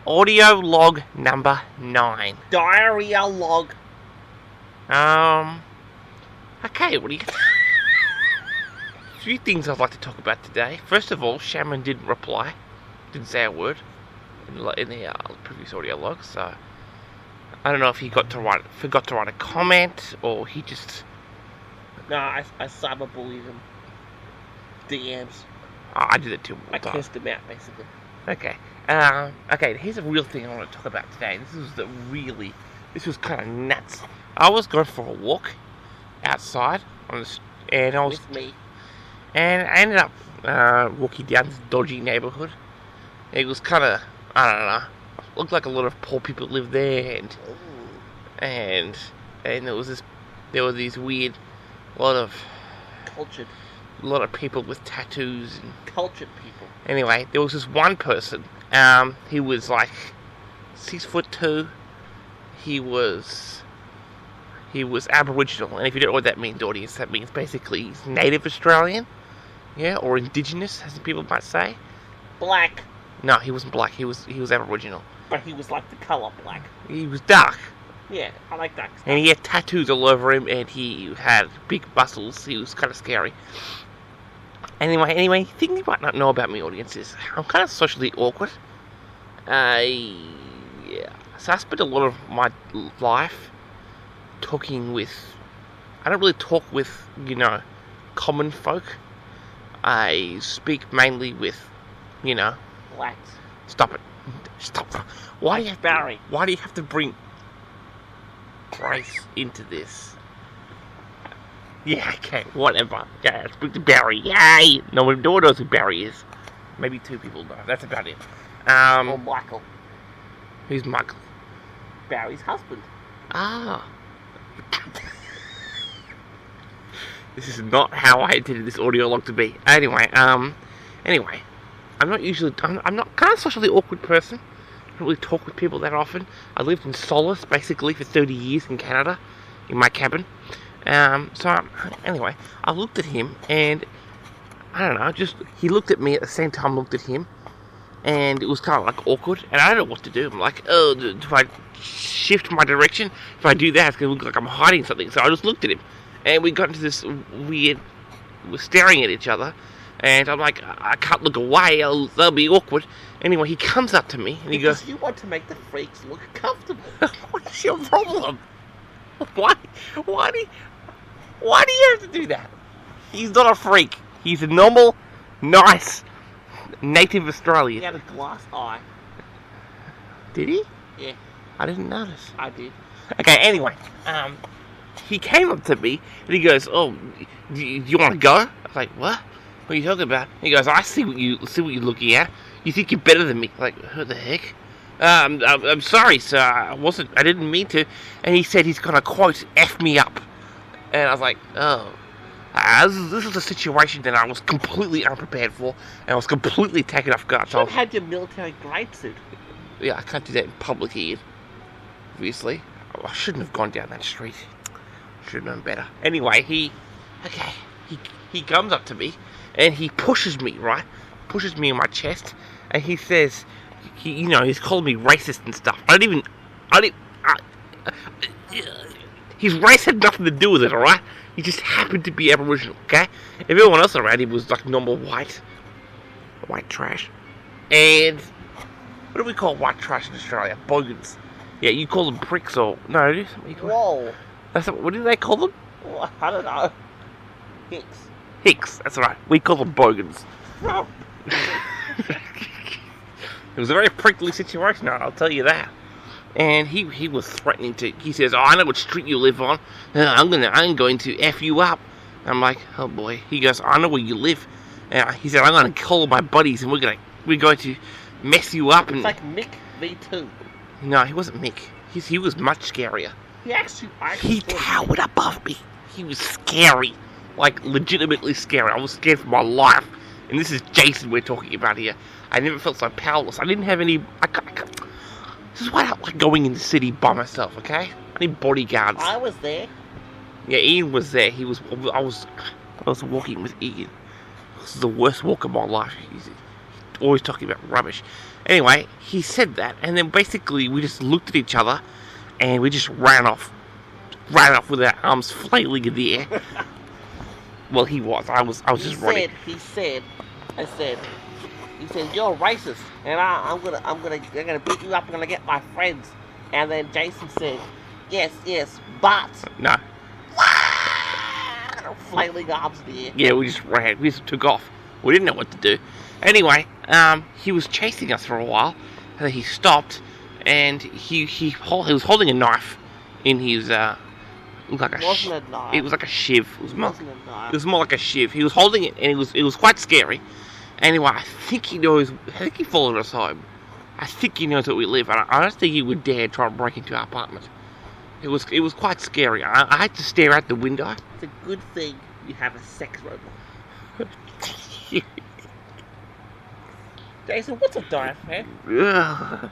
Audio log number 9. Diarrhea log. Okay, what do you... A few things I'd like to talk about today. First of all, Shaman didn't reply. Didn't say a word in the previous audio log, so... I don't know if he forgot to write a comment, or he just... No, I cyberbullied him. DMs. Oh, I did it too. I cursed him out, basically. Okay. Okay, here's a real thing I want to talk about today. This was kind of nuts. I was going for a walk outside and I was... With me. And I ended up walking down this dodgy neighborhood. It was kind of, I don't know, looked like a lot of poor people lived there, and there were these weird, Cultured. a lot of people with tattoos and Cultured people. anyway, there was this one person. He was like 6'2". He was Aboriginal, and if you don't know what that means, audience, that means basically he's Native Australian, yeah, or Indigenous, as people might say. Black. No, he wasn't black. He was Aboriginal. But he was like the colour black. He was dark, Yeah, I like that stuff. and he had tattoos all over him, and he had big muscles. He was kind of scary. Anyway, the thing you might not know about me, audience, is I'm kind of socially awkward. Yeah. So I spent a lot of my life talking with... I don't really talk with, common folk. I speak mainly with, Blacks. Stop it. Why do you have to bring Grace into this? Yeah, okay, whatever. Yeah, I speak to Barry. Yay! No one knows who Barry is. Maybe 2 people know. That's about it. Or Michael. Who's Michael? Barry's husband. Ah. This is not how I intended this audio log to be. Anyway, I'm not kind of socially awkward person. I don't really talk with people that often. I lived in solace, basically, for 30 years in Canada, in my cabin. Anyway, I looked at him, and, I don't know, he looked at me at the same time I looked at him, and it was kind of like awkward, and I don't know what to do. I'm like, oh, do I shift my direction? If I do that, it's going to look like I'm hiding something. So I just looked at him, and we got into this weird, we're staring at each other, and I'm like, I can't look away, that'll be awkward. Anyway, he comes up to me, and he goes... You want to make the freaks look comfortable. What is your problem? Why do you have to do that? He's not a freak. He's a normal, nice, native Australian. He had a glass eye. Did he? Yeah. I didn't notice. I did. Okay, anyway, he came up to me, and he goes, oh, do you want to go? I was like, what? What are you talking about? He goes, I see what you're looking at. You think you're better than me. Like, who the heck? I'm sorry, sir. I didn't mean to. And he said he's gonna, quote, F me up. And I was like, oh. This was a situation that I was completely unprepared for, and I was completely taken off guard. You should have had your military grade suit. Yeah, I can't do that in public here, obviously. I shouldn't have gone down that street. Should have known better. Anyway, he comes up to me, and he pushes me, right? Pushes me in my chest, and he says, he's calling me racist and stuff. His race had nothing to do with it, alright? He just happened to be Aboriginal, okay? Everyone else around him was like normal white trash. And what do we call white trash in Australia? Bogans. Yeah, you call them pricks or... No, it is. Whoa. What do they call them? Well, I don't know. Hicks, that's right. We call them bogans. It was a very prickly situation, I'll tell you that. And he was threatening to... He says, oh, I know what street you live on. I'm going to F you up. I'm like, oh boy. He goes, I know where you live. And he said, I'm going to call my buddies and we're going to mess you up. It's like Mick V2. No, he wasn't Mick. He was much scarier. He towered above me. He was scary. Like, legitimately scary. I was scared for my life. And this is Jason we're talking about here. I never felt so powerless. I didn't have any... This is why I don't like going in the city by myself, okay? I need bodyguards. I was there. Yeah, Ian was there. I was walking with Ian. This is the worst walk of my life. He always talking about rubbish. Anyway, he said that, and then basically we just looked at each other, and we just ran off with our arms flailing in the air. Well, he was. I was just running. He said, you're racist, and I'm gonna beat you up. I'm gonna get my friends. And then Jason said, yes, but No. flailing arms in the air. Yeah, we just ran. We just took off. We didn't know what to do. Anyway, he was chasing us for a while, and then he stopped, and he was holding a knife in his looked like It wasn't a knife. It was like a shiv. It It wasn't a knife. was more like a shiv. He was holding it, and it was quite scary. Anyway, I think he followed us home. I think he knows that we live, and I don't think he would dare try and break into our apartment. It was quite scary. I had to stare out the window. It's a good thing you have a sex robot. Jason, what's a knife, man? Ugh.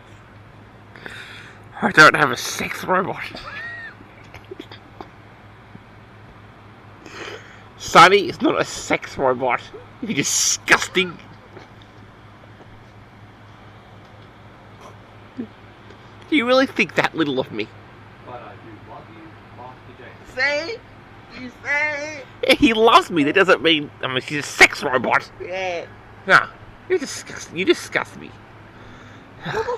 I don't have a sex robot. Sonny is not a sex robot. You're disgusting. Do you really think that little of me? But I do love you, Master Jason. Say? You say? Yeah, he loves me. That doesn't mean she's a sex robot. Yeah. No, you're disgusting. You disgust me. You're the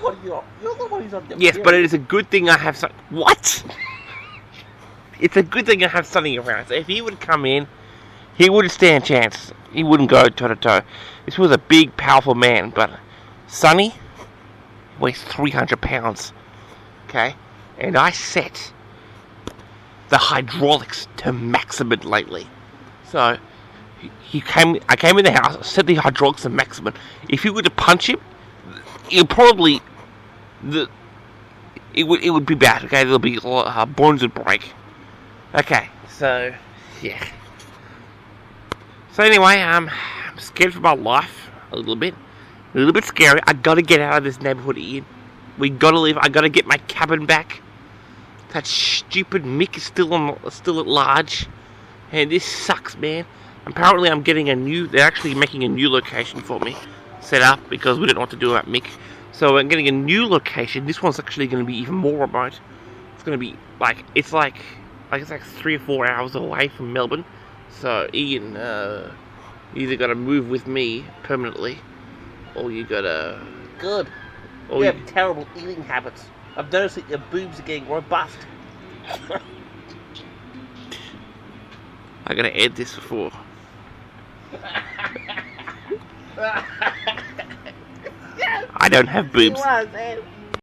one who's on the Yes, but it is a good thing I have What? It's a good thing I have Sonny around. So if he would come in, he wouldn't stand a chance. He wouldn't go toe to toe. This was a big, powerful man, but Sonny weighs 300 pounds. Okay? And I set the hydraulics to maximum lately. So I came in the house, set the hydraulics to maximum. If you were to punch him, it would be bad. Okay, there'll be bones would break. Okay, so yeah. So anyway, I'm scared for my life a little bit scary. I gotta get out of this neighborhood, Ian. We gotta leave. I gotta get my cabin back. That stupid Mick is still at large, and this sucks, man. Apparently, they're actually making a new location for me set up because we didn't know what to do about Mick. So I'm getting a new location. This one's actually going to be even more remote. It's going to be it's like 3 or 4 hours away from Melbourne. So Ian, you either got to move with me permanently, or you got to. Good. Or You have terrible eating habits. I've noticed that your boobs are getting robust. I got to add this before. I don't have boobs. You are, man.